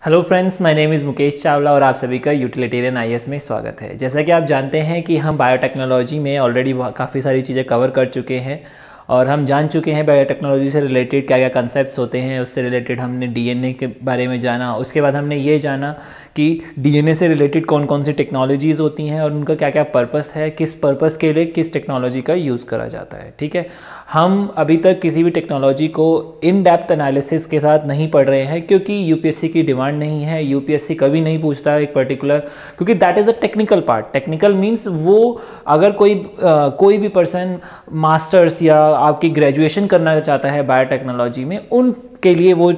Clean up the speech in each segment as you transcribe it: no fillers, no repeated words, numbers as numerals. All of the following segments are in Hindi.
Hello friends, my name is Mukesh Chawla और आप सभी का यूटिलिटेरियन आईएएस में स्वागत है। जैसा कि आप जानते हैं कि हम बायोटेक्नोलॉजी में ऑलरेडी काफ़ी सारी चीज़ें कवर कर चुके हैं और हम जान चुके हैं बायोटेक्नोलॉजी से रिलेटेड क्या क्या कंसेप्ट्स होते हैं। उससे रिलेटेड हमने डीएनए के बारे में जाना, उसके बाद हमने ये जाना कि डीएनए से रिलेटेड कौन कौन सी टेक्नोलॉजीज़ होती हैं और उनका क्या क्या पर्पस है, किस पर्पस के लिए किस टेक्नोलॉजी का यूज़ करा जाता है। ठीक है, हम अभी तक किसी भी टेक्नोलॉजी को इन डेप्थ एनालिसिस के साथ नहीं पढ़ रहे हैं क्योंकि यूपीएससी की डिमांड नहीं है। यूपीएससी कभी नहीं पूछता है एक पर्टिकुलर, क्योंकि that is a technical part. Technical means वो अगर कोई भी पर्सन मास्टर्स या आपकी ग्रेजुएशन करना चाहता है बायोटेक्नोलॉजी में, उनके लिए वो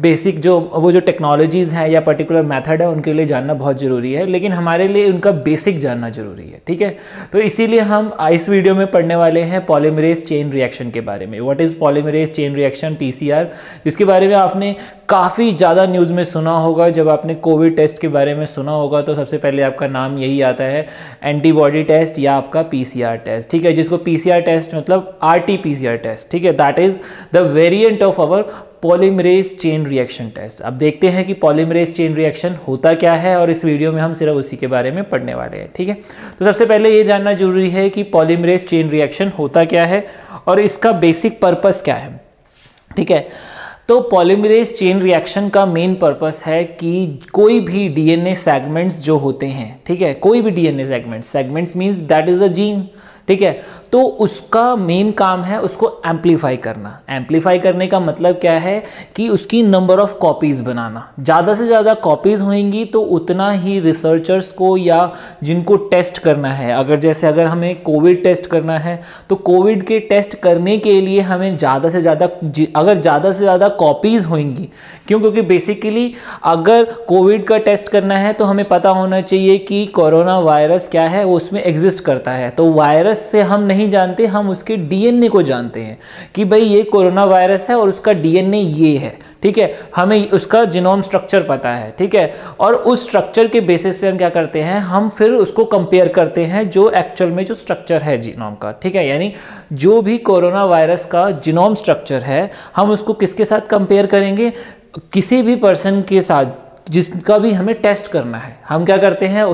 बेसिक जो टेक्नोलॉजीज़ हैं या पर्टिकुलर मेथड है उनके लिए जानना बहुत ज़रूरी है, लेकिन हमारे लिए उनका बेसिक जानना ज़रूरी है। ठीक है, तो इसीलिए हम इस वीडियो में पढ़ने वाले हैं पॉलीमरेज चेन रिएक्शन के बारे में। What is polymerase chain reaction, PCR, जिसके बारे में आपने काफ़ी ज़्यादा न्यूज़ में सुना होगा। जब आपने कोविड टेस्ट के बारे में सुना होगा तो सबसे पहले आपका नाम यही आता है, एंटीबॉडी टेस्ट या आपका पीसीआर टेस्ट। ठीक है, जिसको पीसीआर टेस्ट मतलब आरटी-पीसीआर टेस्ट। ठीक है, that is the variant of our polymerase chain reaction test. अब देखते हैं कि पॉलीमरेज चेन रिएक्शन होता क्या है और इस वीडियो में हम सिर्फ उसी के बारे में पढ़ने वाले हैं। ठीक है, तो सबसे पहले ये जानना जरूरी है कि पॉलीमरेज चेन रिएक्शन होता क्या है और इसका बेसिक पर्पस क्या है। ठीक है, तो पॉलीमरेज चेन रिएक्शन का मेन पर्पस है कि कोई भी डीएनए सेगमेंट्स जो होते हैं, ठीक है, कोई भी DNA segments means that is a gene. ठीक है, तो उसका मेन काम है उसको एम्पलीफाई करना। एम्पलीफाई करने का मतलब क्या है कि उसकी नंबर ऑफ कॉपीज़ बनाना। ज़्यादा से ज़्यादा कॉपीज़ होंगी तो उतना ही रिसर्चर्स को या जिनको टेस्ट करना है, अगर हमें कोविड टेस्ट करना है तो कोविड के टेस्ट करने के लिए हमें ज़्यादा से ज़्यादा कॉपीज़ होंगी। क्यों? क्योंकि बेसिकली अगर कोविड का टेस्ट करना है तो हमें पता होना चाहिए कि कोरोना वायरस क्या है, वो उसमें एग्जिस्ट करता है। तो वायरस से हम नहीं जानते, हम उसके डीएनए को जानते हैं कि भाई ये कोरोना वायरस है और उसका डीएनए ये है। ठीक है, हमें उसका जीनोम स्ट्रक्चर पता है। ठीक है, और उस स्ट्रक्चर के बेसिस पे हम क्या करते हैं, हम फिर उसको कंपेयर करते हैं जो एक्चुअल में जो स्ट्रक्चर है जीनोम का। ठीक है, यानी जो भी कोरोना वायरस का जीनोम स्ट्रक्चर है हम उसको किसके साथ कंपेयर करेंगे, किसी भी पर्सन के साथ जिसका भी हमें टेस्ट करना है। हम क्या करते हैं,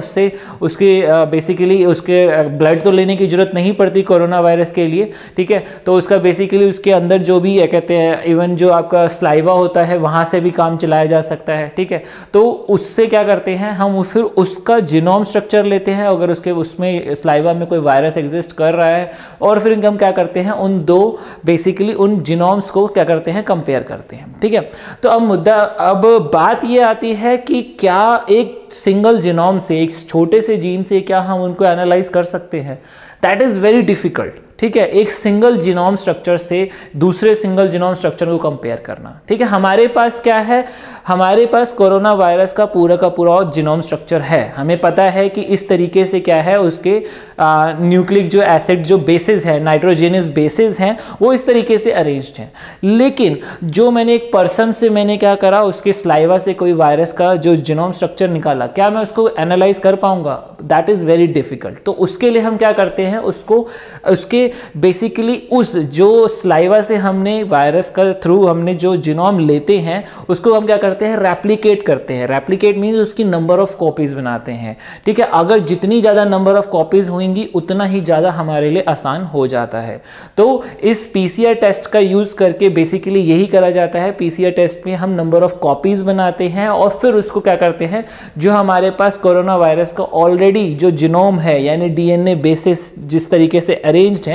बेसिकली उसके ब्लड तो लेने की ज़रूरत नहीं पड़ती कोरोना वायरस के लिए। ठीक है, तो उसका बेसिकली उसके अंदर जो भी कहते हैं, इवन जो आपका स्लाइवा होता है वहाँ से भी काम चलाया जा सकता है। ठीक है, तो उससे क्या करते हैं, हम फिर उसका जीनोम स्ट्रक्चर लेते हैं अगर उसमें स्लाइवा में कोई वायरस एग्जिस्ट कर रहा है, और फिर हम क्या करते हैं उन जीनोम्स को क्या करते हैं, कंपेयर करते हैं। ठीक है, तो अब बात ये आती है कि क्या एक सिंगल जीनोम से, एक छोटे से जीन से क्या हम उनको एनालाइज कर सकते हैं? That is very difficult. ठीक है, एक सिंगल जीनोम स्ट्रक्चर से दूसरे सिंगल जीनोम स्ट्रक्चर को कंपेयर करना। ठीक है, हमारे पास क्या है, हमारे पास कोरोना वायरस का पूरा जीनोम स्ट्रक्चर है। हमें पता है कि इस तरीके से क्या है, उसके न्यूक्लिक जो एसिड जो बेसिस है, नाइट्रोजेनस बेसिस हैं, वो इस तरीके से अरेंज्ड हैं। लेकिन जो मैंने एक पर्सन से मैंने क्या करा, उसके स्लाइवा से कोई वायरस का जो जीनोम स्ट्रक्चर निकाला, क्या मैं उसको एनालाइज कर पाऊंगा? That is very difficult. तो उसके लिए हम क्या करते हैं, उसके बेसिकली उस जो स्लाइवा से हमने वायरस का थ्रू हमने जो जीनोम लेते हैं उसको हम क्या करते हैं, रेप्लिकेट करते हैं। रेप्लिकेट मीन्स उसकी नंबर ऑफ कॉपीज बनाते हैं। ठीक है, अगर जितनी ज़्यादा नंबर ऑफ कॉपीज होंगी उतना ही ज़्यादा हमारे लिए आसान हो जाता है। तो इस पीसीआर टेस्ट का यूज़ करके बेसिकली यही करा जाता है। पीसीआर टेस्ट में हम नंबर ऑफ कॉपीज बनाते हैं और फिर उसको क्या करते हैं, जो हमारे पास कोरोना वायरस का ऑलरेडी जो जीनोम है यानी डीएनए बेसिस जिस तरीके से अरेंज्ड है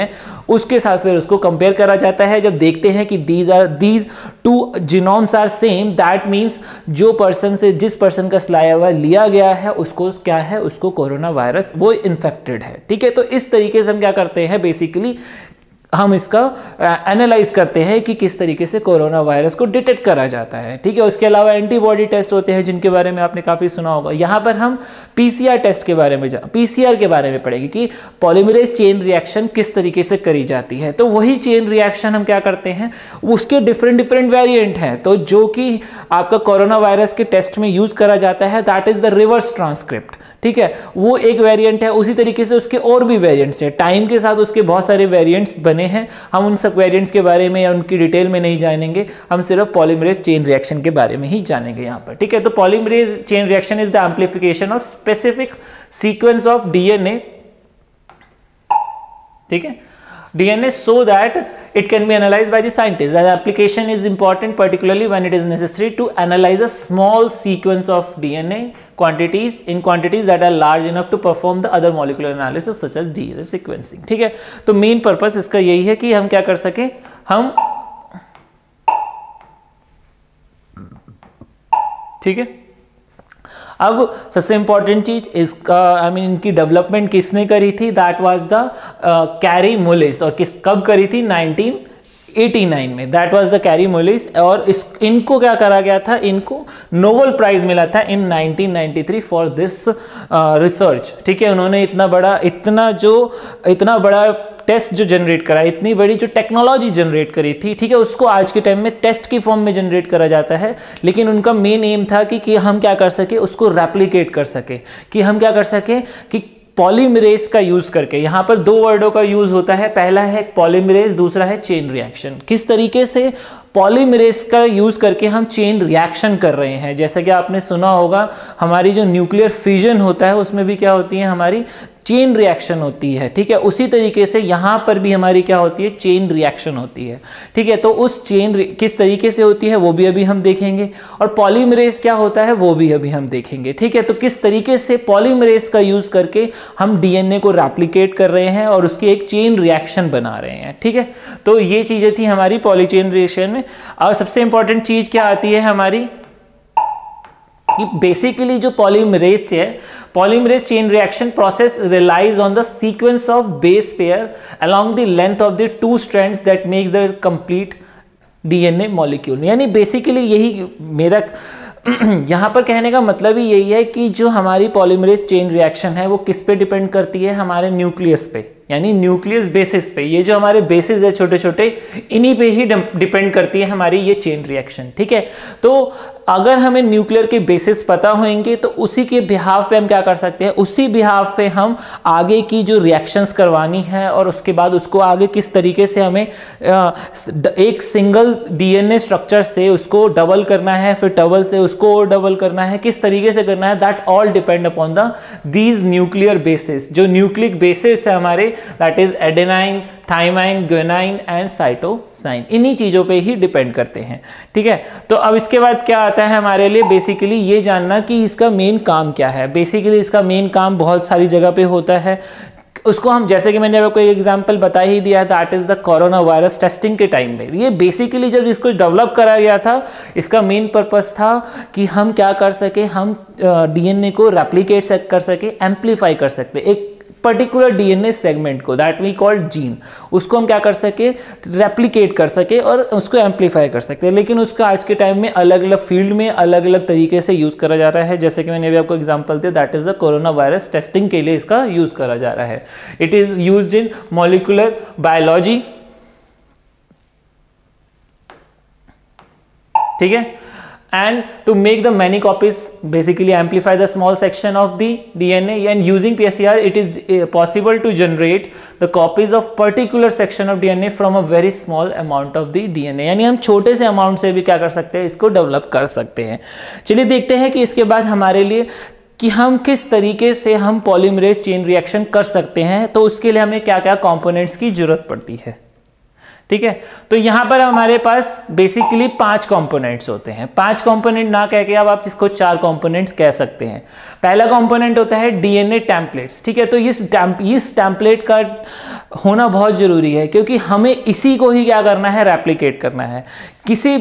उसके साथ फिर उसको कंपेयर करा जाता है। जब देखते हैं कि these two genomes are same, that means जिस पर्सन का स्लाइवा लिया गया है उसको क्या है, उसको कोरोना वायरस वो इन्फेक्टेड है। ठीक है, तो इस तरीके से हम क्या करते हैं, बेसिकली हम इसका एनालाइज करते हैं कि किस तरीके से कोरोना वायरस को डिटेक्ट करा जाता है। ठीक है, उसके अलावा एंटीबॉडी टेस्ट होते हैं जिनके बारे में आपने काफ़ी सुना होगा। यहाँ पर हम पीसीआर टेस्ट के बारे में पीसीआर के बारे में पढ़ेंगे कि पॉलीमरेज चेन रिएक्शन किस तरीके से करी जाती है। तो वही चेन रिएक्शन हम क्या करते हैं, उसके डिफरेंट वेरिएंट हैं। तो जो कि आपका कोरोना वायरस के टेस्ट में यूज़ करा जाता है that is the reverse transcript. ठीक है, वो एक वेरिएंट है। उसी तरीके से उसके और भी वेरिएंट्स हैं, टाइम के साथ उसके बहुत सारे वेरिएंट्स बने हैं। हम उन सब वेरिएंट्स के बारे में या उनकी डिटेल में नहीं जानेंगे, हम सिर्फ पॉलीमरेज चेन रिएक्शन के बारे में ही जानेंगे यहाँ पर, ठीक है। तो polymerase chain reaction is the amplification of specific sequence of DNA, ठीक है, DNA so that it can be analyzed by the scientists. The application is important particularly when it is necessary to analyze a small sequence of DNA in quantities that are large enough to perform the other molecular analysis such as DNA sequencing, ठीक है। तो मेन पर्पस इसका यही है कि हम क्या कर सके, हम, ठीक है। अब सबसे इंपॉर्टेंट चीज इसका इनकी डेवलपमेंट किसने करी थी, दैट वाज द कैरी मुलिस, और कब करी थी, 1989 में, दैट वाज द कैरी मुलिस। और इनको क्या करा गया था, इनको नोबेल प्राइज मिला था इन 1993 फॉर दिस रिसर्च, ठीक है। उन्होंने इतना बड़ा टेस्ट जो जनरेट करा, इतनी बड़ी जो टेक्नोलॉजी जनरेट करी थी, ठीक है, उसको आज के टाइम में टेस्ट की फॉर्म में जनरेट करा जाता है। लेकिन उनका मेन एम था कि हम क्या कर सके, उसको रेप्लिकेट कर सके, कि हम क्या कर सके कि पॉलीमरेज का यूज करके, यहाँ पर दो वर्डों का यूज होता है, पहला है पॉलीमरेज, दूसरा है चेन रिएक्शन। किस तरीके से पॉलीमरेज का यूज करके हम चेन रिएक्शन कर रहे हैं, जैसा कि आपने सुना होगा हमारी जो न्यूक्लियर फिजन होता है उसमें भी क्या होती है, हमारी चेन रिएक्शन होती है, ठीक है। उसी तरीके से यहाँ पर भी हमारी क्या होती है, चेन रिएक्शन होती है, ठीक है। तो उस चेन किस तरीके से होती है वो भी अभी हम देखेंगे, और पॉलीमरेज क्या होता है वो भी अभी हम देखेंगे, ठीक है। तो किस तरीके से पॉलीमरेज का यूज करके हम डीएनए को रेप्लिकेट कर रहे हैं और उसकी एक चेन रिएक्शन बना रहे हैं, ठीक है। तो ये चीजें थी हमारी पॉलीचेन रिएक्शन में। और सबसे इंपॉर्टेंट चीज क्या आती है हमारी, बेसिकली जो पॉलीमरेज है, polymerase chain reaction process relies on the sequence of base pair along the length of the two strands that makes the complete DNA molecule. यानी बेसिकली यही मेरा यहाँ पर कहने का मतलब ही यही है कि जो हमारी पॉलीमरेज चेन रिएक्शन है वो किस पे डिपेंड करती है, हमारे न्यूक्लियस पे, यानी न्यूक्लियस बेसिस पे। ये जो हमारे बेसिस है छोटे छोटे, इन्हीं पे ही डिपेंड करती है हमारी ये चेन रिएक्शन, ठीक है। तो अगर हमें न्यूक्लियर के बेसिस पता होंगे तो उसी के बिहाफ पे हम क्या कर सकते हैं, उसी बिहाफ पे हम आगे की जो रिएक्शंस करवानी है और उसके बाद उसको आगे किस तरीके से हमें एक सिंगल डीएनए स्ट्रक्चर से उसको डबल करना है, फिर डबल से उसको और डबल करना है, किस तरीके से करना है, that all depend upon the these nuclear basis. जो न्यूक्लिक बेसिस है हमारे, that is adenine, thymine, guanine and cytosine, इन्हीं चीजों पे ही डिपेंड करते हैं, ठीक है। तो अब इसके बाद क्या आता है हमारे लिए, बेसिकली ये जानना कि इसका मेन काम क्या है। बेसिकली इसका मेन काम बहुत सारी जगह पे होता है, उसको हम, जैसे कि मैंने आपको एक एग्जांपल बता ही दिया, that is the corona virus testing के टाइम में। ये बेसिकली जब इसको डेवलप करा गया था, इसका मेन पर्पस था कि हम क्या कर सके, हम डीएनए को रेप्लिकेट कर सके, एम्पलीफाई कर सकते एक पर्टिकुलर डीएनए सेगमेंट को, दैट वी कॉल्ड जीन, उसको हम क्या कर सके, रेप्लिकेट कर सके और उसको एम्पलीफाई कर सकते हैं। लेकिन उसका आज के टाइम में अलग अलग फील्ड में अलग अलग तरीके से यूज़ करा जा रहा है, जैसे कि मैंने अभी आपको एग्जांपल दिया, that is the corona virus testing के लिए इसका यूज़ करा जा रहा है। It is used in molecular biology, ठीक है, and to make the many copies, basically amplify the small section of the DNA, and using PCR it is possible to generate the copies of particular section of DNA from a very small amount of the DNA। यानी हम छोटे से अमाउंट से भी क्या कर सकते हैं, इसको डेवलप कर सकते हैं। चलिए देखते हैं कि इसके बाद हमारे लिए कि हम किस तरीके से हम पॉलीमरेज चेन रिएक्शन कर सकते हैं। तो उसके लिए हमें क्या क्या कंपोनेंट्स की जरूरत पड़ती है, ठीक है। तो यहां पर हमारे पास बेसिकली 5 कंपोनेंट्स होते हैं। 5 कंपोनेंट ना कह के अब आप इसको 4 कंपोनेंट्स कह सकते हैं। पहला कंपोनेंट होता है डीएनए टेम्पलेट्स, ठीक है। तो इस टेम्पलेट का होना बहुत जरूरी है, क्योंकि हमें इसी को ही क्या करना है, रेप्लिकेट करना है। किसी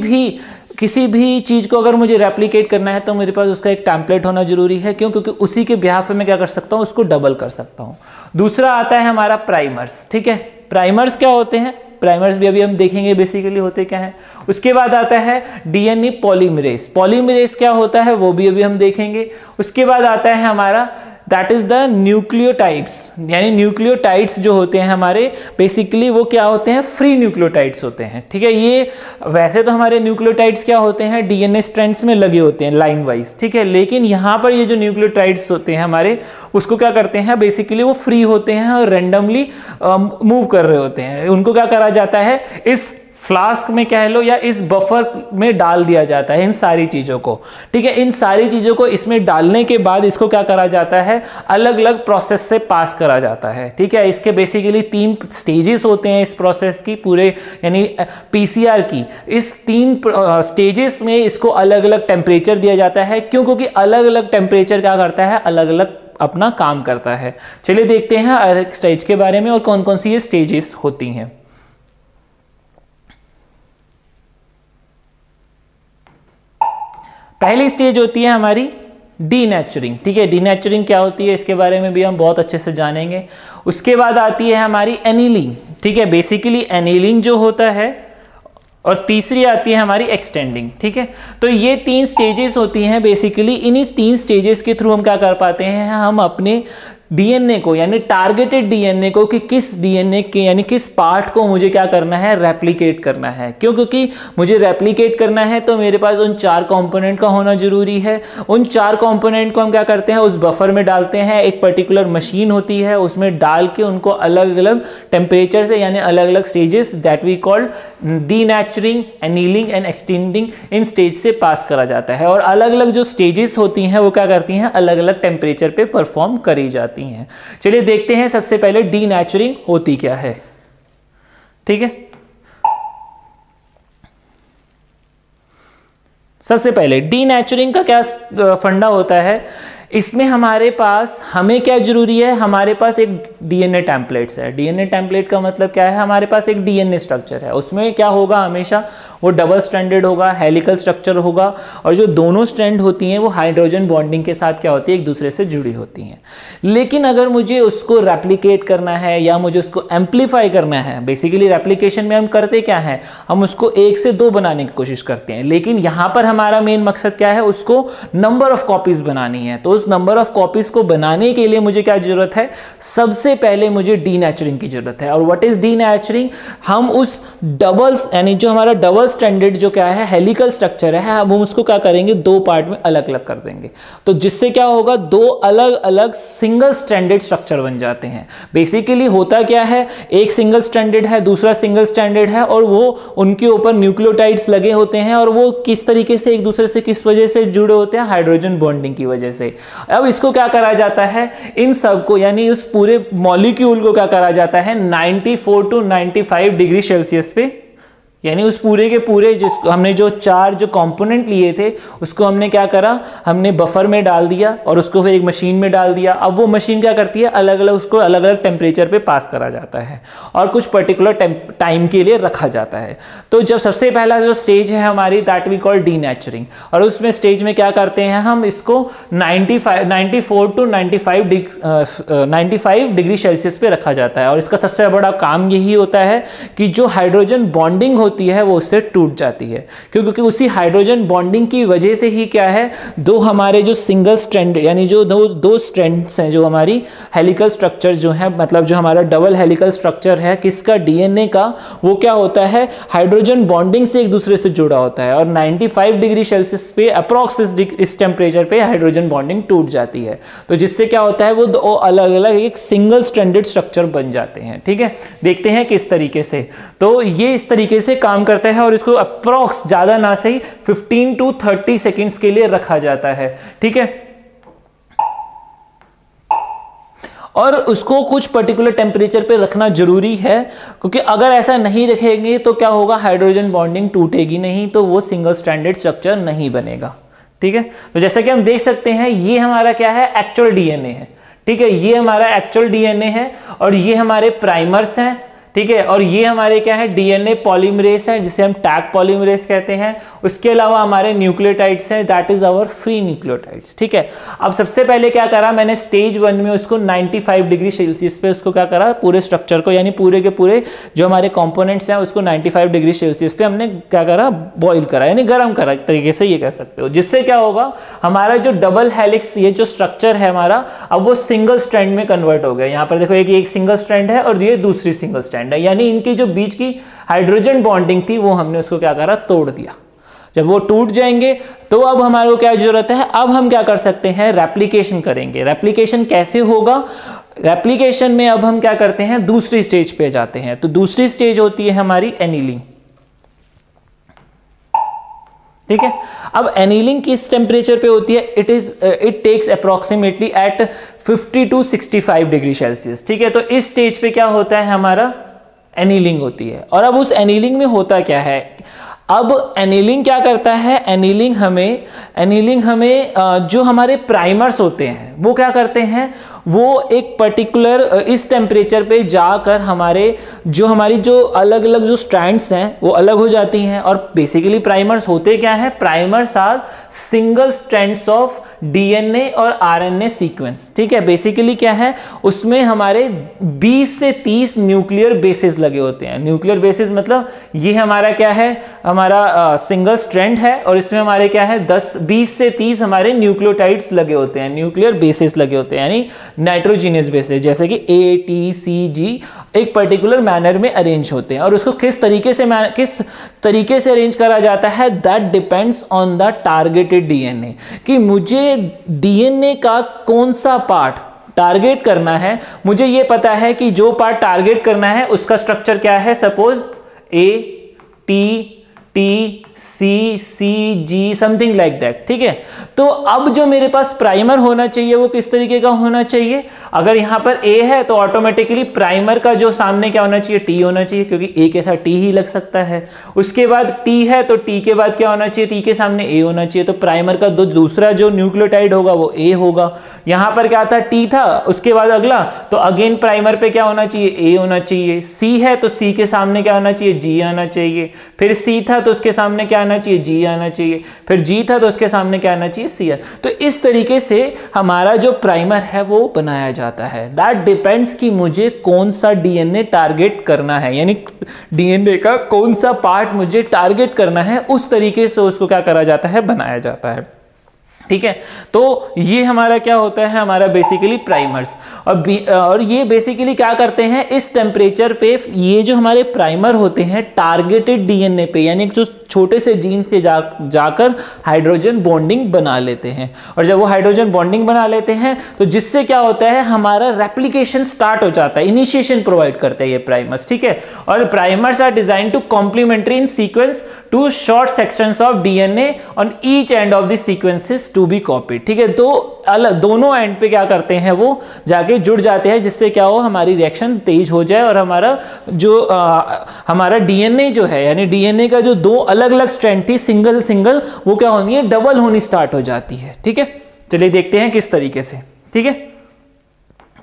भी चीज को अगर मुझे रेप्लिकेट करना है तो मेरे पास उसका एक टेम्पलेट होना जरूरी है, क्यों, क्योंकि उसी के बिहाफ पे मैं क्या कर सकता हूं, उसको डबल कर सकता हूं। दूसरा आता है हमारा प्राइमर्स, ठीक है। प्राइमर्स क्या होते हैं, प्राइमर्स भी अभी हम देखेंगे बेसिकली होते क्या हैं। उसके बाद आता है डीएनए पॉलीमरेज। पॉलीमरेज क्या होता है वो भी अभी हम देखेंगे। उसके बाद आता है हमारा दैट इज द न्यूक्लियोटाइड्स, यानी न्यूक्लियोटाइड्स जो होते हैं हमारे बेसिकली वो क्या होते हैं, फ्री न्यूक्लियोटाइड्स होते हैं, ठीक है। ये वैसे तो हमारे न्यूक्लियोटाइड्स क्या होते हैं, डीएनए स्ट्रैंड्स में लगे होते हैं लाइन वाइज, ठीक है, लेकिन यहाँ पर ये जो न्यूक्लियोटाइड्स होते हैं हमारे, उसको क्या करते हैं, बेसिकली वो फ्री होते हैं और रेंडमली मूव कर रहे होते हैं। उनको क्या करा जाता है, इस फ्लास्क में कह लो या इस बफर में डाल दिया जाता है इन सारी चीज़ों को, ठीक है। इन सारी चीज़ों को इसमें डालने के बाद इसको क्या करा जाता है, अलग अलग प्रोसेस से पास करा जाता है, ठीक है। इसके बेसिकली 3 स्टेजेस होते हैं इस प्रोसेस की, पूरे यानी पीसीआर की इस 3 स्टेजेस में इसको अलग अलग टेम्परेचर दिया जाता है। क्यों? क्योंकि अलग अलग टेम्परेचर क्या करता है, अलग अलग अपना काम करता है। चलिए देखते हैं हर एक स्टेज के बारे में और कौन कौन सी ये स्टेजेस होती हैं। पहली स्टेज होती है हमारी डीनेचरिंग, ठीक है। डीनेचरिंग क्या होती है इसके बारे में भी हम बहुत अच्छे से जानेंगे। उसके बाद आती है हमारी एनीलिंग, ठीक है, बेसिकली एनीलिंग जो होता है, और तीसरी आती है हमारी एक्सटेंडिंग, ठीक है। तो ये 3 स्टेजेस होती हैं बेसिकली। इन्हीं 3 स्टेजेस के थ्रू हम क्या कर पाते हैं, हम अपने डीएनए को यानी टारगेटेड डीएनए को कि किस डीएनए के यानी किस पार्ट को मुझे क्या करना है, रेप्लिकेट करना है। क्यों? क्योंकि मुझे रेप्लिकेट करना है तो मेरे पास उन 4 कंपोनेंट का होना जरूरी है। उन 4 कंपोनेंट को हम क्या करते हैं, उस बफर में डालते हैं। एक पर्टिकुलर मशीन होती है, उसमें डाल के उनको अलग अलग टेम्परेचर से यानी अलग अलग stages that we called denaturing, annealing and extending, इन स्टेज से पास करा जाता है। और अलग अलग जो स्टेजेस होती हैं वो क्या करती हैं, अलग अलग टेम्परेचर पे परफॉर्म करी जाती हैं। चलिए देखते हैं सबसे पहले डीनेचरिंग होती क्या है, ठीक है। सबसे पहले डीनेचरिंग का क्या फंडा होता है, इसमें हमारे पास हमें क्या जरूरी है, हमारे पास एक डीएनए टेम्पलेट्स है। डीएनए टेम्पलेट का मतलब क्या है, हमारे पास एक डीएनए स्ट्रक्चर है। उसमें क्या होगा, हमेशा वो डबल स्ट्रैंडेड होगा, हेलिकल स्ट्रक्चर होगा, और जो दोनों स्ट्रैंड होती हैं वो हाइड्रोजन बॉन्डिंग के साथ क्या होती है, एक दूसरे से जुड़ी होती हैं। लेकिन अगर मुझे उसको रेप्लिकेट करना है या मुझे उसको एम्पलीफाई करना है, बेसिकली रेप्लिकेशन में हम करते क्या है, हम उसको 1 से 2 बनाने की कोशिश करते हैं। लेकिन यहाँ पर हमारा मेन मकसद क्या है, उसको नंबर ऑफ कॉपीज बनानी है। तो उस नंबर ऑफ कॉपीज को बनाने के लिए मुझे क्या जरूरत है, सबसे पहले मुझे डीनेचरिंग की जरूरत है। और व्हाट इज डीनेचरिंग, हम उस डबल्स यानी जो हमारा डबल स्ट्रैंडेड जो क्या है हेलिकल स्ट्रक्चर है, हम उसको क्या करेंगे, 2 पार्ट में अलग अलग कर देंगे। तो जिससे क्या होगा, 2 अलग अलग सिंगल स्ट्रैंडेड स्ट्रक्चर बन जाते हैं। बेसिकली होता क्या है, एक सिंगल स्ट्रैंडेड है, दूसरा सिंगल स्ट्रैंडेड है, और वो उनके ऊपर न्यूक्लियोटाइड्स लगे होते हैं, और वो किस तरीके से एक दूसरे से किस वजह से जुड़े होते हैं, हाइड्रोजन बॉन्डिंग की वजह से। अब इसको क्या करा जाता है, इन सब को यानी उस पूरे मॉलिक्यूल को क्या करा जाता है, 94 to 95 डिग्री सेल्सियस पे, यानी उस पूरे के पूरे जिसको हमने जो 4 जो कंपोनेंट लिए थे उसको हमने क्या करा, हमने बफर में डाल दिया और उसको फिर एक मशीन में डाल दिया। अब वो मशीन क्या करती है, अलग अलग उसको अलग अलग टेम्परेचर पे पास करा जाता है और कुछ पर्टिकुलर टाइम के लिए रखा जाता है। तो जब सबसे पहला जो स्टेज है हमारी, दैट वी कॉल डीनेचरिंग, और उसमें स्टेज में क्या करते हैं, हम इसको 94 to 95 डिग्री सेल्सियस पे रखा जाता है। और इसका सबसे बड़ा काम यही होता है कि जो हाइड्रोजन बॉन्डिंग होती है वो उससे टूट जाती है, क्योंकि उसी हाइड्रोजन बॉन्डिंग की वजह से ही क्या है, 2 हमारे जो सिंगल स्ट्रैंड यानी जो दो स्ट्रैंड्स हैं, जो हमारी हेलिकल स्ट्रक्चर जो है, मतलब जो हमारा डबल हेलिकल स्ट्रक्चर है किसका, डीएनए का, वो क्या होता है, हाइड्रोजन बॉन्डिंग से एक दूसरे से जुड़ा होता है। और 95 डिग्री सेल्सियस पे अप्रॉक्स इस टेम्परेचर पे हाइड्रोजन बॉन्डिंग टूट जाती है। तो जिससे क्या होता है, वो 2 अलग अलग एक सिंगल स्ट्रैंडेड स्ट्रक्चर बन जाते हैं। ठीक है, देखते हैं किस तरीके से। तो ये इस तरीके से काम करता है और इसको अप्रॉक्स ज्यादा ना सही 15 to 30 सेकेंड्स के लिए रखा जाता है। ठीक है, और उसको कुछ पर्टिकुलर टेम्परेचर पे रखना जरूरी है, क्योंकि अगर ऐसा नहीं रखेंगे तो क्या होगा, हाइड्रोजन बॉन्डिंग टूटेगी नहीं, तो वो सिंगल स्ट्रैंडेड स्ट्रक्चर नहीं बनेगा। ठीक है, तो जैसा कि हम देख सकते हैं, ये हमारा क्या है, एक्चुअल डीएनए है। ठीक है, ये हमारा एक्चुअल डीएनए है और ये हमारे प्राइमर्स हैं। ठीक है। और ये हमारे क्या है, डीएनए पॉलीमरेज है जिसे हम टैग पॉलीमरेज कहते हैं। उसके अलावा हमारे न्यूक्लियोटाइड्स हैं, that is our free nucleotides, ठीक है। अब सबसे पहले क्या करा मैंने, स्टेज 1 में उसको 95 डिग्री सेल्सियस पे उसको क्या करा, पूरे स्ट्रक्चर को यानी पूरे के पूरे जो हमारे कंपोनेंट्स हैं उसको 95 डिग्री सेल्सियस पे हमने क्या करा, बॉईल करा यानी गर्म करा एक तरीके से ये कह सकते हो। जिससे क्या होगा, हमारा जो डबल हेलिक्स ये जो स्ट्रक्चर है हमारा, अब वो सिंगल स्ट्रैंड में कन्वर्ट हो गया। यहाँ पर देखो एक सिंगल स्ट्रैंड है और ये दूसरी सिंगल स्ट्रैंड है, यानी इनकी जो बीच की हाइड्रोजन बॉन्डिंग थी वो हमने उसको क्या करा, तोड़ दिया। जब वो टूट जाएंगे तो अब हमारे को क्या जरूरत है, अब हम क्या कर सकते हैं, रेप्लिकेशन करेंगे। रेप्लिकेशन कैसे होगा, रेप्लिकेशन में अब हम क्या करते हैं, दूसरी स्टेज पे जाते हैं। तो दूसरी स्टेज होती है हमारी एनीलिंग, ठीक है। अब एनीलिंग किस टेम्परेचर पे होती है, it takes approximately at 50 to 65 degree Celsius, ठीक है। तो इस स्टेज पे क्या होता है, हमारा एनीलिंग होती है। और अब उस एनीलिंग में होता क्या है, अब एनीलिंग क्या करता है, एनीलिंग हमें जो हमारे प्राइमर्स होते हैं वो क्या करते हैं, वो एक पर्टिकुलर इस टेम्परेचर पे जाकर हमारी जो अलग अलग जो स्ट्रैंड्स हैं वो अलग हो जाती हैं। और बेसिकली प्राइमर्स होते क्या है, primers are single strands of DNA और आरएनए सीक्वेंस, ठीक है। बेसिकली क्या है, उसमें हमारे 20 से 30 न्यूक्लियर बेसिस लगे होते हैं। न्यूक्लियर बेसिस मतलब ये हमारा क्या है, हमारा सिंगल स्ट्रैंड है और इसमें हमारे क्या है 20 से 30 हमारे न्यूक्लियोटाइड्स लगे होते हैं, न्यूक्लियर बेसिस लगे होते हैं, यानी नाइट्रोजीनियस बेसिस, जैसे कि ए टी सी जी एक पर्टिकुलर मैनर में अरेंज होते हैं। और उसको किस तरीके से अरेंज करा जाता है, that depends on the targeted DNA, कि मुझे डीएनए का कौन सा पार्ट टारगेट करना है। मुझे ये पता है कि जो पार्ट टारगेट करना है उसका स्ट्रक्चर क्या है, suppose A T T C C G something like that, ठीक है। तो अब जो मेरे पास प्राइमर होना चाहिए वो किस तरीके का होना चाहिए, अगर यहां पर ए है तो ऑटोमेटिकली प्राइमर का जो सामने क्या होना चाहिए, टी होना चाहिए, क्योंकि ए के साथ टी ही लग सकता है। उसके बाद टी है तो टी के बाद क्या होना चाहिए, टी के सामने ए होना चाहिए, तो प्राइमर का दूसरा जो न्यूक्लियोटाइड होगा वो ए होगा। यहां पर क्या था, टी था, उसके बाद अगला, तो अगेन प्राइमर पे क्या होना चाहिए, ए होना चाहिए। सी है तो सी के सामने क्या होना चाहिए, जी आना चाहिए। फिर सी था तो उसके सामने क्या आना चाहिए, जी आना चाहिए। फिर जी था तो उसके सामने क्या आना चाहिए, सी। तो इस तरीके से हमारा जो प्राइमर है वो बनाया जाता है। दैट डिपेंड्स कि मुझे कौन सा डीएनए टारगेट करना है, यानी डीएनए का कौन सा पार्ट मुझे टारगेट करना है, उस तरीके से उसको क्या करा जाता है, बनाया जाता है, ठीक है। तो ये हमारा क्या होता है, हमारा बेसिकली प्राइमर्स। और ये बेसिकली क्या करते हैं, इस टेम्परेचर पे ये जो हमारे प्राइमर होते हैं टारगेटेड डीएनए पे, यानी जो छोटे से जीन्स के जाकर हाइड्रोजन बॉन्डिंग बना लेते हैं। और जब वो हाइड्रोजन बॉन्डिंग बना लेते हैं तो जिससे क्या होता है, हमारा रेप्लिकेशन स्टार्ट हो जाता है, इनिशिएशन प्रोवाइड करते हैं ये प्राइमर्स, ठीक है। और primers are design to complementary in sequence to short sections of DNA on each end of the sequences to be copied, ठीक है। तो दोनों एंड पे क्या करते हैं, वो जाके जुड़ जाते हैं, जिससे क्या हो, हमारी रिएक्शन तेज हो जाए और हमारा डीएनए जो है, यानी डीएनए का जो दो अलग अलग स्ट्रैंड थी सिंगल वो क्या होनी है, डबल होनी स्टार्ट हो जाती है, ठीक है। चलिए देखते हैं किस तरीके से, ठीक है।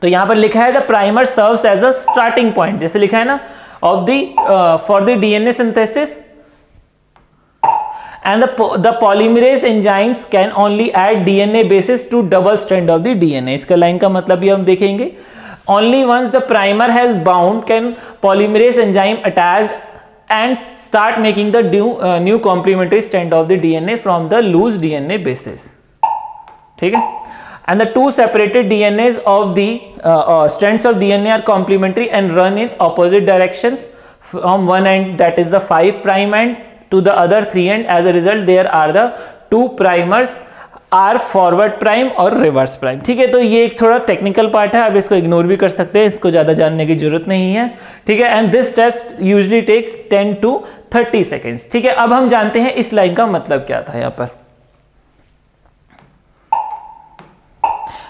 तो यहां पर लिखा है the primer serves as a starting point, जैसे लिखा है ना, of the for the DNA synthesis and the polymerase enzymes can only add DNA bases to double strand of the DNA। इसका लाइन का मतलब भी हम देखेंगे। Only once the primer has bound can polymerase enzyme attach and start making the new complementary strand of the DNA from the loose DNA bases, ठीक है। And the two separated DNAs of the strands of DNA are complementary and run in opposite directions from one end, that is the 5' end, to the other 3 end। as a result there are the 2 primers are forward prime और reverse prime, ठीक है। तो ये एक थोड़ा टेक्निकल पार्ट है, अब इसको इग्नोर भी कर सकते हैं, इसको ज़्यादा जानने की जरूरत नहीं है, ठीक है। And this steps usually takes 10 to 30 seconds, ठीक है। अब हम जानते हैं इस लाइन का मतलब क्या था यहाँ पर।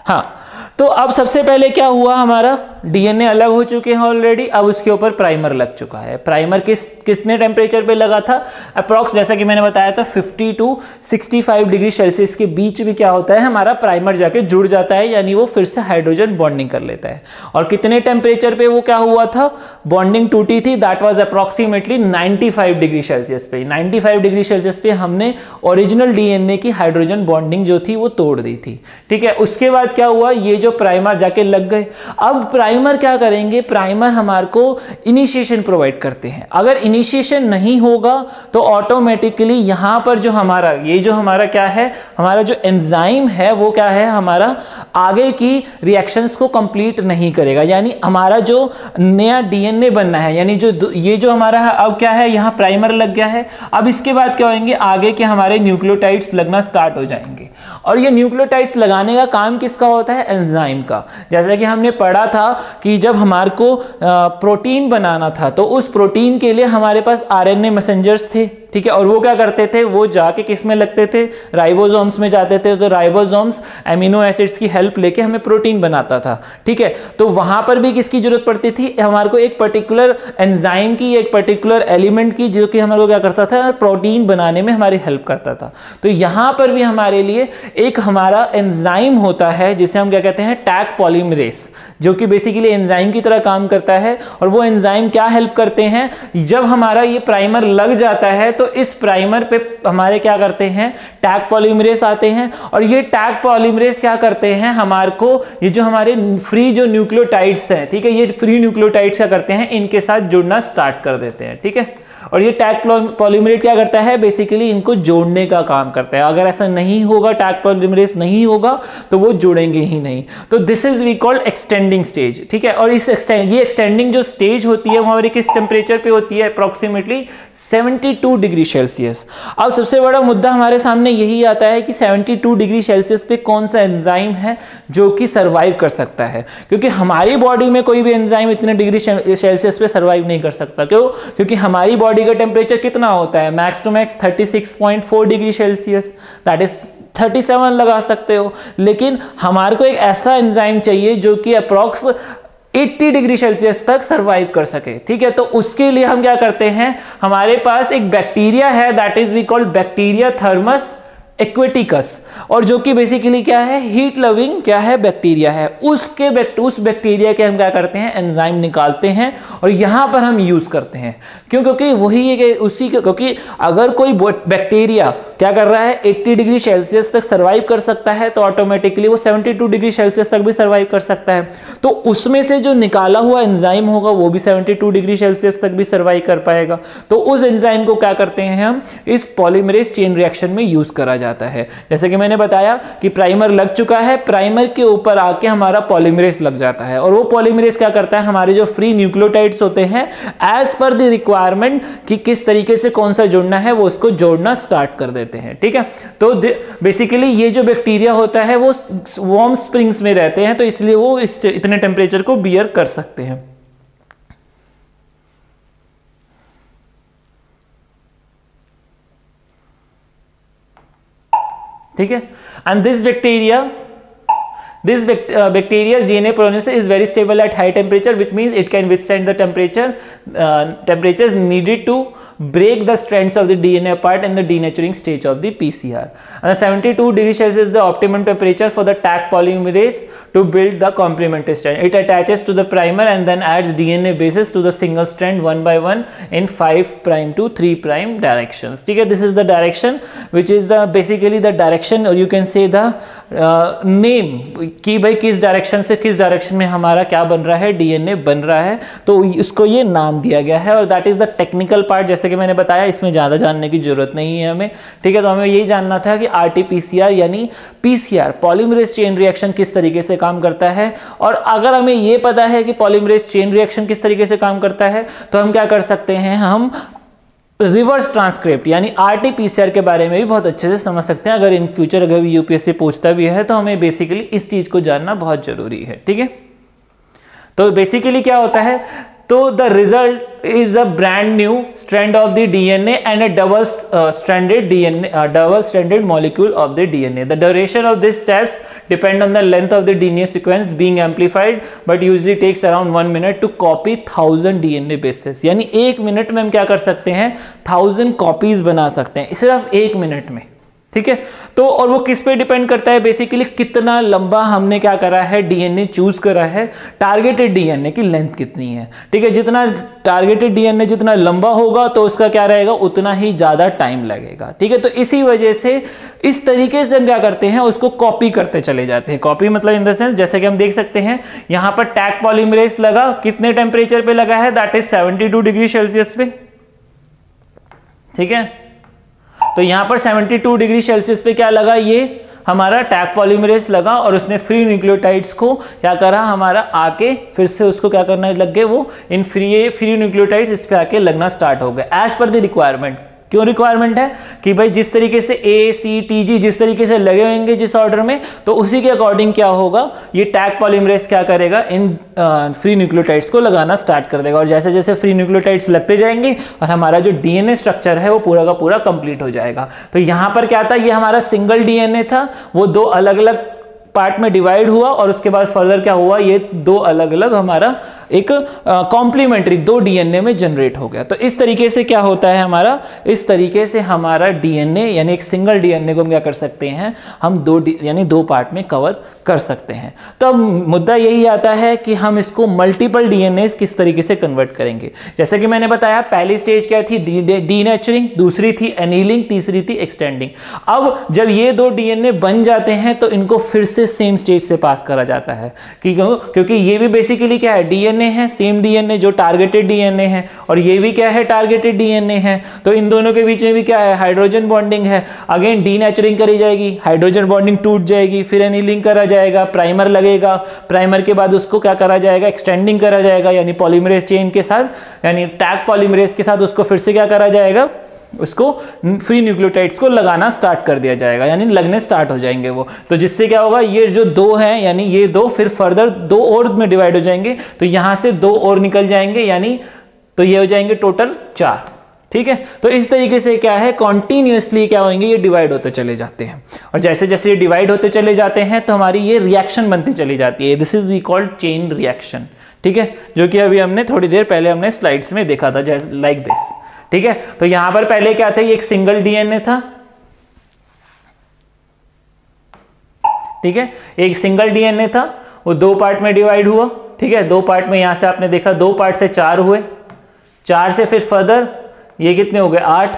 हाँ, तो अब सबसे पहले क्या हुआ, हमारा डीएनए अलग हो चुके हैं ऑलरेडी, अब उसके ऊपर प्राइमर लग चुका है। प्राइमर कितने टेम्परेचर पे लगा था? अप्रॉक्स जैसा कि मैंने बताया था 50 to 65 डिग्री सेल्सियस के बीच में क्या होता है, हमारा प्राइमर जाके जुड़ जाता है, यानी वो फिर से हाइड्रोजन बॉन्डिंग कर लेता है। और कितने टेम्परेचर पे वो क्या हुआ था, बॉन्डिंग टूटी थी? That was approximately 95 degree Celsius पे। 95 डिग्री सेल्सियस पे हमने ओरिजिनल डीएनए की हाइड्रोजन बॉन्डिंग जो थी वो तोड़ दी थी। ठीक है, उसके बाद क्या हुआ, ये जो प्राइमर जाके लग गए। अब प्राइमर क्या करेंगे, प्राइमर हमारे को इनिशिएशन प्रोवाइड करते हैं। अगर इनिशिएशन नहीं होगा तो ऑटोमेटिकली यहां पर जो हमारा ये जो हमारा क्या है, हमारा जो एंजाइम है वो क्या है, हमारा आगे की रिएक्शंस को कंप्लीट नहीं करेगा। यानी हमारा जो नया डीएनए बनना है, यानी जो ये जो हमारा है अब क्या है, यहां प्राइमर लग गया है। अब इसके बाद क्या होंगे, आगे के हमारे न्यूक्लियोटाइड्स लगना स्टार्ट हो जाएंगे। और ये न्यूक्लियोटाइड्स लगाने का काम किसका होता है, एंजाइम का। जैसा कि हमने पढ़ा था कि जब हमारे को प्रोटीन बनाना था तो उस प्रोटीन के लिए हमारे पास आरएनए मैसेंजर्स थे। ठीक है, और वो क्या करते थे, वो जाके किस में लगते थे, राइबोसोम्स में जाते थे। तो राइबोसोम्स एमिनो एसिड्स की हेल्प लेके हमें प्रोटीन बनाता था। ठीक है, तो वहां पर भी किसकी जरूरत पड़ती थी, हमारे को एक पर्टिकुलर एंजाइम की, एक पर्टिकुलर एलिमेंट की, जो कि हमारे को क्या करता था, प्रोटीन बनाने में हमारी हेल्प करता था। तो यहां पर भी हमारे लिए एक हमारा एंजाइम होता है जिसे हम क्या कहते हैं, टैग पॉलीमरेज, जो कि बेसिकली एंजाइम की तरह काम करता है। और वो एंजाइम क्या हेल्प करते हैं, जब हमारा ये प्राइमर लग जाता है तो इस प्राइमर पे हमारे क्या करते हैं, टैग पॉलीमरेज आते हैं। और ये टैग पॉलीमरेज क्या करते हैं, हमारे को ये जो हमारे फ्री जो न्यूक्लियोटाइड्स हैं, ठीक है, ये फ्री न्यूक्लियोटाइड्स क्या करते हैं, इनके साथ जुड़ना स्टार्ट कर देते हैं। ठीक है, और ये टैग पॉलीमरेज क्या करता है, बेसिकली इनको जोड़ने का काम करता है। अगर ऐसा नहीं होगा, टैग पॉलीमरेज नहीं होगा तो वो जुड़ेंगे ही नहीं। तो this is we called extending stage. ठीक है, और इस ये एक्सटेंडिंग जो स्टेज होती है वो हमारे किस टेम्परेचर पे होती है, अप्रोक्सीमेटली 72 डिग्री सेल्सियस। अब सबसे बड़ा मुद्दा हमारे सामने यही आता है कि 72 डिग्री सेल्सियस पे कौन सा एंजाइम है जो कि सर्वाइव कर सकता है, क्योंकि हमारी बॉडी में कोई भी एंजाइम इतने डिग्री सेल्सियस पे सर्वाइव नहीं कर सकता। क्यों? क्योंकि हमारी बॉडी का टेम्परेचर कितना होता है, max to max 36.4 degree Celsius, that is 37 लगा सकते हो। लेकिन हमारे को एक ऐसा एंजाइम चाहिए जो कि अप्रॉक्स 80 डिग्री सेल्सियस तक सर्वाइव कर सके। ठीक है, तो उसके लिए हम क्या करते हैं, हमारे पास एक बैक्टीरिया है, that is we called bacteria Thermus aquaticus, और जो कि बेसिकली क्या है, हीट लविंग क्या है, बैक्टीरिया है। उस बैक्टीरिया के हम क्या करते हैं, एंजाइम निकालते हैं और यहां पर हम यूज करते हैं। क्यों? क्योंकि वही उसी के, क्योंकि अगर कोई बैक्टीरिया क्या कर रहा है, 80 डिग्री सेल्सियस तक सर्वाइव कर सकता है तो ऑटोमेटिकली वो 72 डिग्री सेल्सियस तक भी सर्वाइव कर सकता है। तो उसमें से जो निकाला हुआ एंजाइम होगा वो भी 72 डिग्री सेल्सियस तक भी सर्वाइव कर पाएगा। तो उस एंजाइम को क्या करते हैं, हम इस पॉलीमरेज चेन रिएक्शन में यूज करा जाता है। जैसे कि मैंने बताया कि प्राइमर लग चुका है, प्राइमर के ऊपर आके हमारा पॉलीमरेज लग जाता है, और वो पॉलीमरेज क्या करता है, हमारे जो फ्री न्यूक्लियोटाइड्स होते हैं एज पर द रिक्वायरमेंट कि किस तरीके से कौन सा जोड़ना है, वो उसको जोड़ना स्टार्ट कर देते हैं। ठीक है, तो बेसिकली ये जो बैक्टीरिया होता है वो वार्म स्प्रिंग्स में रहते हैं, तो इसलिए वो इतने टेम्परेचर को बियर कर सकते हैं। ठीक है, and this bacteria's DNA polymerase is very stable at high temperature, which means it can withstand the temperatures needed to break the strands of the DNA apart in the denaturing stage of the PCR. And 72 degrees Celsius is the optimum temperature for the Taq polymerase to build the complementary strand. It attaches to the primer and then adds DNA bases to the single strand one by one in 5' to 3' directions. ठीक है, this is the direction which is the basically the direction, or you can say the name कि भाई किस डायरेक्शन से किस डायरेक्शन में हमारा क्या बन रहा है, डीएनए बन रहा है, तो इसको ये नाम दिया गया है। और that is the technical part, जैसे कि मैंने बताया इसमें ज़्यादा जानने की जरूरत नहीं है हमें। ठीक है, तो हमें यही जानना था कि आरटीपीसीआर यानी पीसीआर पॉलीमरेज चेन रिएक्शन किस तरीके से काम करता है। और अगर हमें ये पता है कि पॉलीमरेज चेन रिएक्शन किस तरीके से काम करता है तो हम क्या कर सकते हैं, हम रिवर्स ट्रांसक्रिप्ट यानी आरटीपीसीआर के बारे में भी बहुत अच्छे से समझ सकते हैं। अगर इन फ्यूचर अगर यूपीएससी पूछता भी है तो हमें बेसिकली इस चीज़ को जानना बहुत जरूरी है। ठीक है, तो बेसिकली क्या होता है, तो the result is a brand new strand of the DNA and a double stranded molecule of the DNA. The duration of this steps depend on the length of the DNA sequence being amplified but usually takes around 1 minute to copy 1000 DNA bases. यानी 1 मिनट में हम क्या कर सकते हैं, 1000 कॉपीज बना सकते हैं सिर्फ 1 मिनट में. ठीक है, तो और वो किस पे डिपेंड करता है, बेसिकली कितना लंबा हमने क्या करा है, डीएनए चूज करा है, टारगेटेड डीएनए की लेंथ कितनी है. ठीक है, जितना टारगेटेड डीएनए जितना लंबा होगा तो उसका क्या रहेगा, उतना ही ज्यादा टाइम लगेगा. ठीक है, तो इसी वजह से इस तरीके से हम क्या करते हैं, उसको कॉपी करते चले जाते हैं. कॉपी मतलब इन द सेंस, जैसे कि हम देख सकते हैं यहां पर टैग पॉलीमरेज लगा, कितने टेम्परेचर पे लगा है, दैट इज 72 डिग्री सेल्सियस पे. ठीक है, तो यहां पर 72 डिग्री सेल्सियस पे क्या लगा, ये हमारा टैग पॉलीमरेज लगा और उसने फ्री न्यूक्लियोटाइड्स को क्या करा, हमारा आके फिर से उसको क्या करना लग गए, वो इन फ्री न्यूक्लियोटाइड्स इस पे आके लगना स्टार्ट हो गए एज पर द रिक्वायरमेंट. क्यों रिक्वायरमेंट है कि भाई जिस तरीके से ए सी टी जी जिस तरीके से लगे होंगे जिस ऑर्डर में, तो उसी के अकॉर्डिंग क्या होगा, ये टैग पॉलीमरेज क्या करेगा, इन फ्री न्यूक्लियोटाइड्स को लगाना स्टार्ट कर देगा. और जैसे जैसे फ्री न्यूक्लियोटाइड्स लगते जाएंगे और हमारा जो डीएनए स्ट्रक्चर है वो पूरा का पूरा कंप्लीट हो जाएगा. तो यहां पर क्या था, ये हमारा सिंगल डीएनए था, वो 2 अलग अलग पार्ट में डिवाइड हुआ और उसके बाद फर्दर क्या हुआ, ये 2 अलग अलग हमारा एक कॉम्प्लीमेंट्री 2 डीएनए में जनरेट हो गया. तो इस तरीके से क्या होता है हमारा, इस तरीके से हमारा डीएनए यानी एक सिंगल डीएनए को हम क्या कर सकते हैं, हम 2 पार्ट में कवर कर सकते हैं. तो अब मुद्दा यही आता है कि हम इसको मल्टीपल डीएनए किस तरीके से कन्वर्ट करेंगे. जैसे कि मैंने बताया पहली स्टेज क्या थी, डीनेचरिंग, दूसरी थी एनीलिंग, तीसरी थी एक्सटेंडिंग. अब जब ये 2 डीएनए बन जाते हैं तो इनको फिर से सेम स्टेज से पास करा जाता है, क्योंकि ये भी बेसिकली क्या है, डीएनए है, सेम डीएनए जो टारगेटेड डीएनए है, और ये भी क्या है, टारगेटेड डीएनए है. तो इन दोनों के बीच में भी क्या है, हाइड्रोजन बॉन्डिंग है. अगेन डीनेचरिंग करी जाएगी, हाइड्रोजन बॉन्डिंग टूट जाएगी, फिर एनीलिंग करा जाएगा, प्राइमर लगेगा, प्राइमर के बाद उसको क्या करा जाएगा, एक्सटेंडिंग करा जाएगा, यानी पॉलीमरेज चेन के साथ यानी टैग पॉलीमरेज के साथ उसको फिर से क्या करा जाएगा, उसको फ्री न्यूक्लियोटाइड्स को लगाना स्टार्ट कर दिया जाएगा, यानी लगने स्टार्ट हो जाएंगे वो. तो जिससे क्या होगा, ये जो 2 हैं यानी ये 2 फिर फर्दर 2 और में डिवाइड हो जाएंगे, तो यहां से 2 और निकल जाएंगे, यानी तो ये हो जाएंगे टोटल 4. ठीक है, तो इस तरीके से क्या है, कॉन्टिन्यूसली क्या होंगे, ये डिवाइड होते चले जाते हैं. और जैसे जैसे ये डिवाइड होते चले जाते हैं तो हमारी ये रिएक्शन बनती चली जाती है. This is we called chain reaction. ठीक है, जो कि अभी हमने थोड़ी देर पहले हमने स्लाइड्स में देखा था, जैसे लाइक दिस. ठीक है, तो यहां पर पहले क्या था, ये एक सिंगल डीएनए था. ठीक है, एक सिंगल डीएनए था, वो 2 पार्ट में डिवाइड हुआ. ठीक है, 2 पार्ट में यहां से आपने देखा 2 पार्ट से 4 हुए, 4 से फिर फर्दर ये कितने हो गए, 8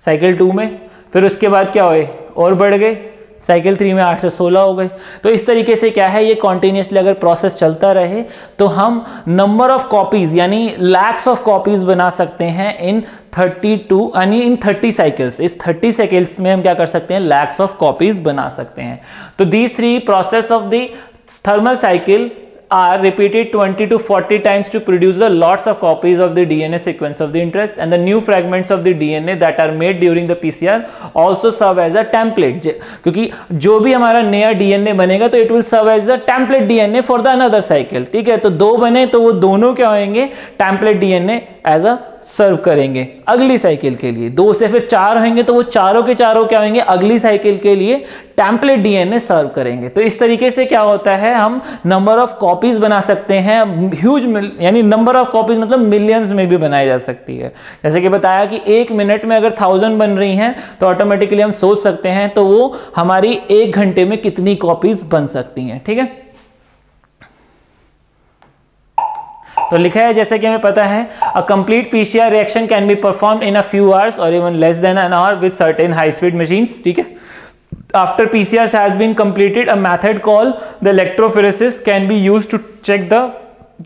साइकिल 2 में. फिर उसके बाद क्या हुए, और बढ़ गए, साइकिल 3 में 8 से 16 हो गए. तो इस तरीके से क्या है, ये कॉन्टिन्यूसली अगर प्रोसेस चलता रहे तो हम नंबर ऑफ कॉपीज यानी लैक्स ऑफ कॉपीज बना सकते हैं इन 32 यानी इन 30 साइकिल्स. इस 30 साइकिल्स में हम क्या कर सकते हैं, लैक्स ऑफ कॉपीज बना सकते हैं. तो these 3 process of the thermal cycle are repeated 20 to 40 times to produce the lots of copies of the DNA sequence of the interest, and the new fragments of the DNA that are made during the PCR also serve as a template. क्योंकि जो भी हमारा नया DNA बनेगा तो it will serve as a template DNA for the another cycle. ठीक है, तो 2 बने तो वो दोनों क्या होंगे, template DNA एज अ सर्व करेंगे अगली साइकिल के लिए. 2 से फिर 4 होंगे तो वो चारों के चारों क्या होंगे, अगली साइकिल के लिए टेम्पलेट डीएनए सर्व करेंगे. तो इस तरीके से क्या होता है, हम नंबर ऑफ कॉपीज बना सकते हैं, ह्यूज यानी नंबर ऑफ कॉपीज मतलब मिलियंस में भी बनाई जा सकती है. जैसे कि बताया कि 1 मिनट में अगर 1000 बन रही हैं तो ऑटोमेटिकली हम सोच सकते हैं तो वो हमारी 1 घंटे में कितनी कॉपीज बन सकती हैं. ठीक है, तो लिखा है जैसे कि हमें पता है, a complete PCR reaction can be performed in a few hours और even less than an hour with certain high speed machines. ठीक है, after PCR has been completed, a method called the electrophoresis can be used to check the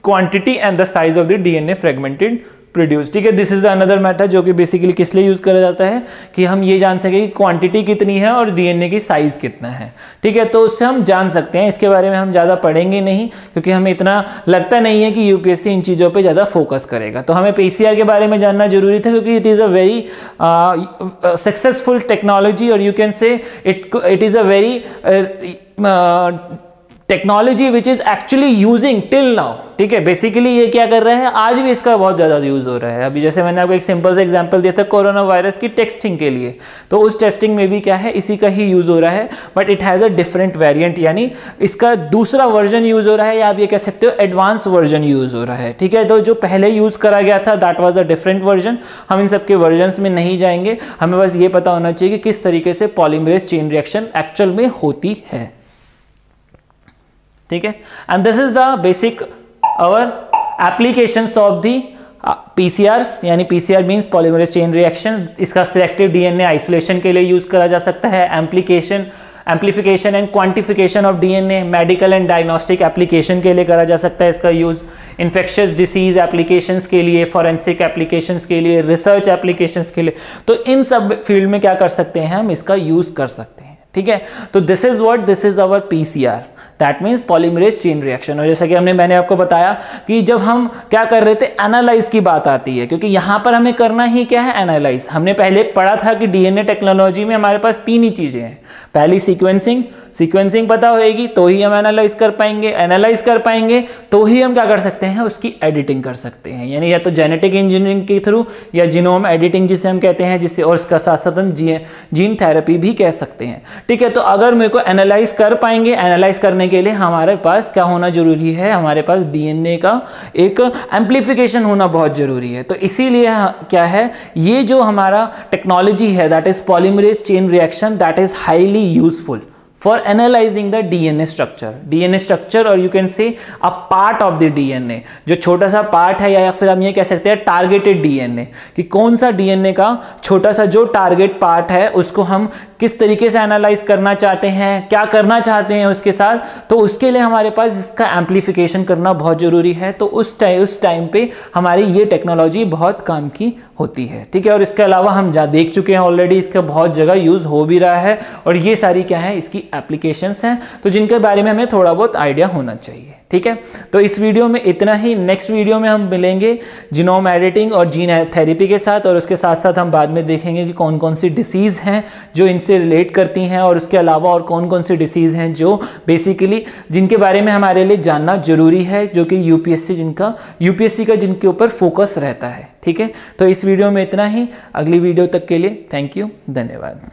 quantity and the size of the DNA fragmented produce. ठीक है, this is the another method जो कि बेसिकली किस लिए यूज करा जाता है कि हम ये जान सके कि क्वांटिटी कितनी है और डीएनए की साइज कितना है. ठीक है, तो उससे हम जान सकते हैं. इसके बारे में हम ज़्यादा पढ़ेंगे नहीं क्योंकि हमें इतना लगता नहीं है कि यूपीएससी इन चीज़ों पे ज़्यादा फोकस करेगा. तो हमें पीसीआर के बारे में जानना जरूरी था क्योंकि it is a very successful technology और you can say it is a very technology which is actually using till now, ठीक है। बेसिकली ये क्या कर रहे हैं, आज भी इसका बहुत ज़्यादा यूज़ हो रहा है। अभी जैसे मैंने आपको एक सिंपल सा एग्जांपल दिया था कोरोना वायरस की टेस्टिंग के लिए, तो उस टेस्टिंग में भी क्या है, इसी का ही यूज़ हो रहा है, but it has a different variant, यानी इसका दूसरा वर्जन यूज़ हो रहा है, या आप ये कह सकते हो एडवांस वर्जन यूज़ हो रहा है, ठीक है। तो जो पहले यूज़ करा गया था that was a different version. हम इन सबके वर्जन्स में नहीं जाएंगे, हमें बस ये पता होना चाहिए कि किस तरीके से पॉलीमरेज चेन रिएक्शन एक्चुअल में होती है, ठीक है। And this is the basic our applications of the PCRs, यानी PCR means polymerase chain reaction. इसका सिलेक्टिव डीएनए आइसोलेशन के लिए यूज करा जा सकता है, amplification and quantification of DNA, medical and diagnostic application के लिए करा जा सकता है इसका यूज, इन्फेक्शियस डिसीज एप्लीकेशंस के लिए, फॉरेंसिक एप्लीकेशंस के लिए, रिसर्च एप्लीकेशंस के लिए, तो इन सब फील्ड में क्या कर सकते हैं, हम इसका यूज कर सकते हैं, ठीक है। तो this is our PCR, that means polymerase chain reaction. और जैसा कि मैंने आपको बताया कि जब हम क्या कर रहे थे, एनालाइज की बात आती है, क्योंकि यहां पर हमें करना ही क्या है, एनालाइज। हमने पहले पढ़ा था कि डीएनए टेक्नोलॉजी में हमारे पास 3 ही चीजें हैं। पहली सीक्वेंसिंग पता होएगी तो ही हम एनालाइज कर पाएंगे, तो ही हम क्या कर सकते हैं, उसकी एडिटिंग कर सकते हैं, यानी या तो जेनेटिक इंजीनियरिंग के थ्रू या जीनोम एडिटिंग जिसे हम कहते हैं, जिससे, और इसका साथ साथ हम जीन थेरेपी भी कह सकते हैं, ठीक है। तो अगर मेरे को एनालाइज कर पाएंगे, एनालाइज करने के लिए हमारे पास क्या होना जरूरी है, हमारे पास डीएनए का एक एम्प्लीफिकेशन होना बहुत जरूरी है। तो इसीलिए क्या है, ये जो हमारा टेक्नोलॉजी है that is polymerase chain reaction, that is highly useful for analyzing the DNA structure और you can say a part of the DNA, जो छोटा सा पार्ट है, या फिर हम ये कह सकते हैं टारगेटेड डीएनए, कि कौन सा डीएनए का छोटा सा जो टारगेट पार्ट है उसको हम किस तरीके से एनालाइज करना चाहते हैं, क्या करना चाहते हैं उसके साथ, तो उसके लिए हमारे पास इसका एम्प्लीफिकेशन करना बहुत जरूरी है। तो उस टाइम पे हमारी ये टेक्नोलॉजी बहुत काम की होती है, ठीक है। और इसके अलावा हम देख चुके हैं ऑलरेडी, इसका बहुत जगह यूज हो भी रहा है, और ये सारी क्या है, इसकी एप्लीकेशंस हैं, तो जिनके बारे में हमें थोड़ा बहुत आइडिया होना चाहिए, ठीक है। तो इस वीडियो में इतना ही। नेक्स्ट वीडियो में हम मिलेंगे जीनोम एडिटिंग और जीन थेरेपी के साथ, और उसके साथ साथ हम बाद में देखेंगे कि कौन कौन सी डिसीज़ हैं जो इनसे रिलेट करती हैं, और उसके अलावा और कौन कौन सी डिसीज़ हैं जो बेसिकली जिनके बारे में हमारे लिए जानना जरूरी है, जो कि यूपीएससी का जिनके ऊपर फोकस रहता है, ठीक है। तो इस वीडियो में इतना ही। अगली वीडियो तक के लिए थैंक यू, धन्यवाद।